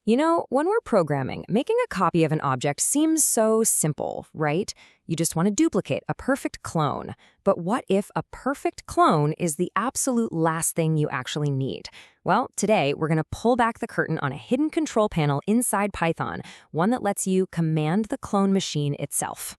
You know, when we're programming, making a copy of an object seems so simple, right? You just want to duplicate a perfect clone. But what if a perfect clone is the absolute last thing you actually need? Well, today we're going to pull back the curtain on a hidden control panel inside Python, one that lets you command the clone machine itself.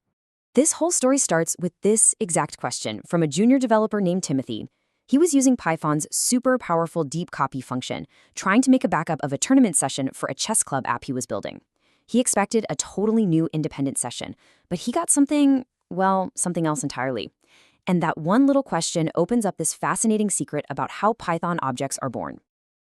This whole story starts with this exact question from a junior developer named Timothy. He was using Python's super powerful deepcopy function, trying to make a backup of a tournament session for a chess club app he was building. He expected a totally new independent session, but he got something else entirely. And that one little question opens up this fascinating secret about how Python objects are born.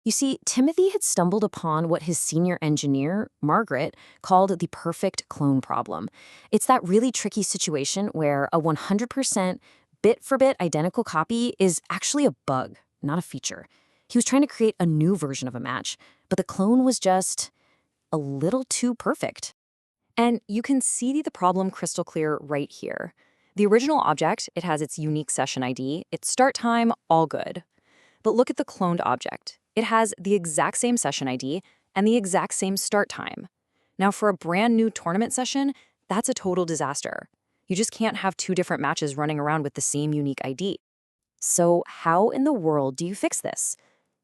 You see, Timothy had stumbled upon what his senior engineer, Margaret, called the perfect clone problem. It's that really tricky situation where a 100% bit-for-bit identical copy is actually a bug, not a feature. He was trying to create a new version of a match, but the clone was just a little too perfect. And you can see the problem crystal clear right here. The original object, it has its unique session ID, its start time, all good. But look at the cloned object. It has the exact same session ID and the exact same start time. Now, for a brand new tournament session, that's a total disaster. You just can't have two different matches running around with the same unique ID. So how in the world do you fix this?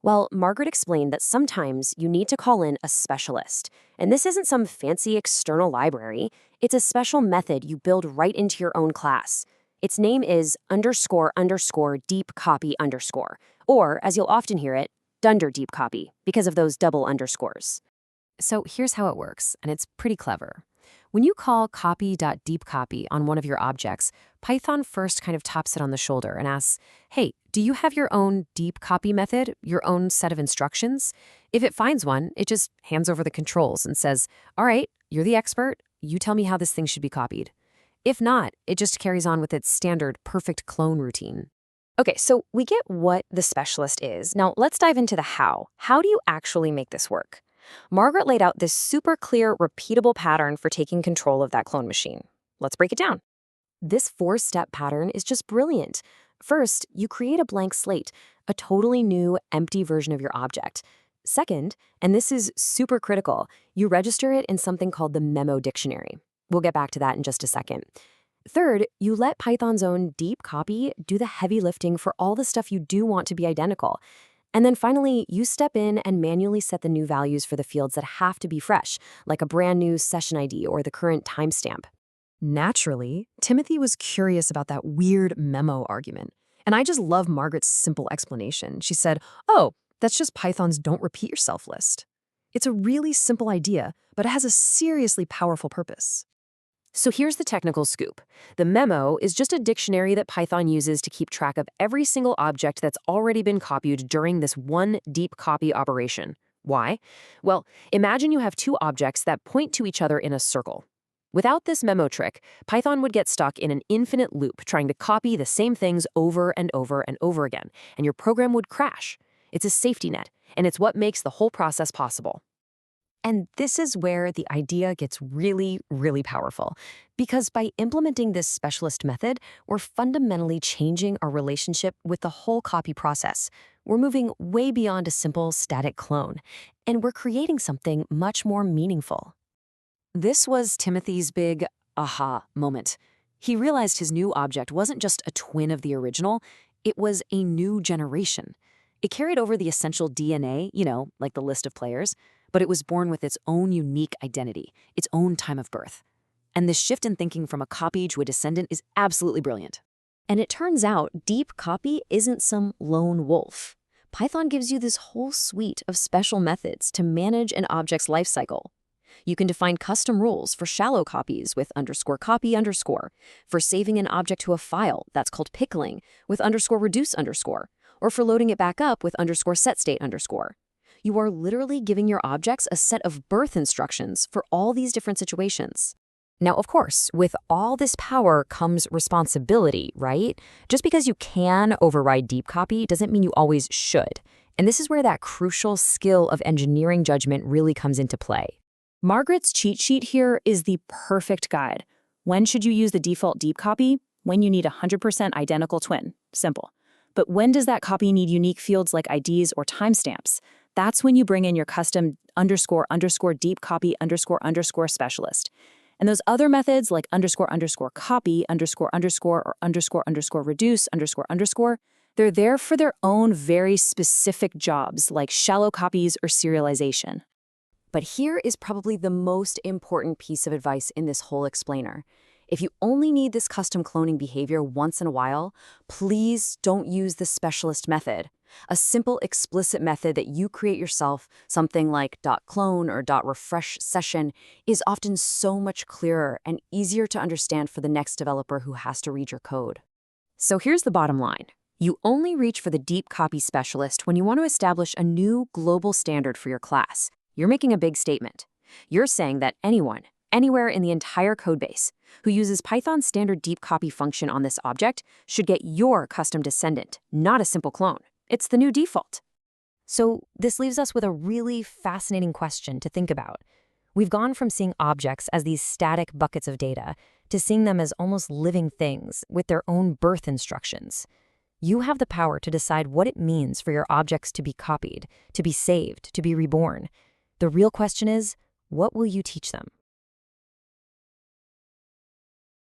Well, Margaret explained that sometimes you need to call in a specialist. And this isn't some fancy external library. It's a special method you build right into your own class. Its name is __deepcopy_, or, as you'll often hear it, dunder deepcopy, because of those double underscores. So here's how it works, and it's pretty clever. When you call copy.deepcopy on one of your objects, Python first kind of taps it on the shoulder and asks, hey, do you have your own deepcopy method, your own set of instructions? If it finds one, it just hands over the controls and says, all right, you're the expert, you tell me how this thing should be copied. If not, it just carries on with its standard perfect clone routine. Okay, so we get what the specialist is. Now let's dive into the how. How do you actually make this work? Margaret laid out this super clear, repeatable pattern for taking control of that clone machine. Let's break it down. This 4-step pattern is just brilliant. First, you create a blank slate, a totally new, empty version of your object. Second, and this is super critical, you register it in something called the memo dictionary. We'll get back to that in just a second. Third, you let Python's own deepcopy do the heavy lifting for all the stuff you do want to be identical. And then finally, you step in and manually set the new values for the fields that have to be fresh, like a brand new session ID or the current timestamp. Naturally, Timothy was curious about that weird memo argument. And I just love Margaret's simple explanation. She said, oh, that's just Python's don't repeat yourself list. It's a really simple idea, but it has a seriously powerful purpose. So here's the technical scoop. The memo is just a dictionary that Python uses to keep track of every single object that's already been copied during this one deep copy operation. Why? Well, imagine you have two objects that point to each other in a circle. Without this memo trick, Python would get stuck in an infinite loop trying to copy the same things over and over and over again, and your program would crash. It's a safety net, and it's what makes the whole process possible. And this is where the idea gets really, really powerful. Because by implementing this specialist method, we're fundamentally changing our relationship with the whole copy process. We're moving way beyond a simple static clone, and we're creating something much more meaningful. This was Timothy's big aha moment. He realized his new object wasn't just a twin of the original, it was a new generation. It carried over the essential DNA, like the list of players, but it was born with its own unique identity, its own time of birth. And this shift in thinking from a copy to a descendant is absolutely brilliant. And it turns out deep copy isn't some lone wolf. Python gives you this whole suite of special methods to manage an object's lifecycle. You can define custom rules for shallow copies with _copy_, for saving an object to a file, that's called pickling, with _reduce_, or for loading it back up with _setState_. You are literally giving your objects a set of birth instructions for all these different situations. Now, of course, with all this power comes responsibility, right? Just because you can override deep copy doesn't mean you always should. And this is where that crucial skill of engineering judgment really comes into play. Margaret's cheat sheet here is the perfect guide. When should you use the default deep copy? When you need a 100% identical twin. Simple. But when does that copy need unique fields like IDs or timestamps? That's when you bring in your custom __deep_copy___ specialist. And those other methods like __copy, or __reduce__, they're there for their own very specific jobs like shallow copies or serialization. But here is probably the most important piece of advice in this whole explainer. If you only need this custom cloning behavior once in a while, please don't use the specialist method. A simple explicit method that you create yourself, something like .clone or .refresh session, is often so much clearer and easier to understand for the next developer who has to read your code. So here's the bottom line. You only reach for the deep copy specialist when you want to establish a new global standard for your class. You're making a big statement. You're saying that anyone, anywhere in the entire codebase, who uses Python's standard deep copy function on this object should get your custom descendant, not a simple clone. It's the new default. So this leaves us with a really fascinating question to think about. We've gone from seeing objects as these static buckets of data to seeing them as almost living things with their own birth instructions. You have the power to decide what it means for your objects to be copied, to be saved, to be reborn. The real question is, what will you teach them?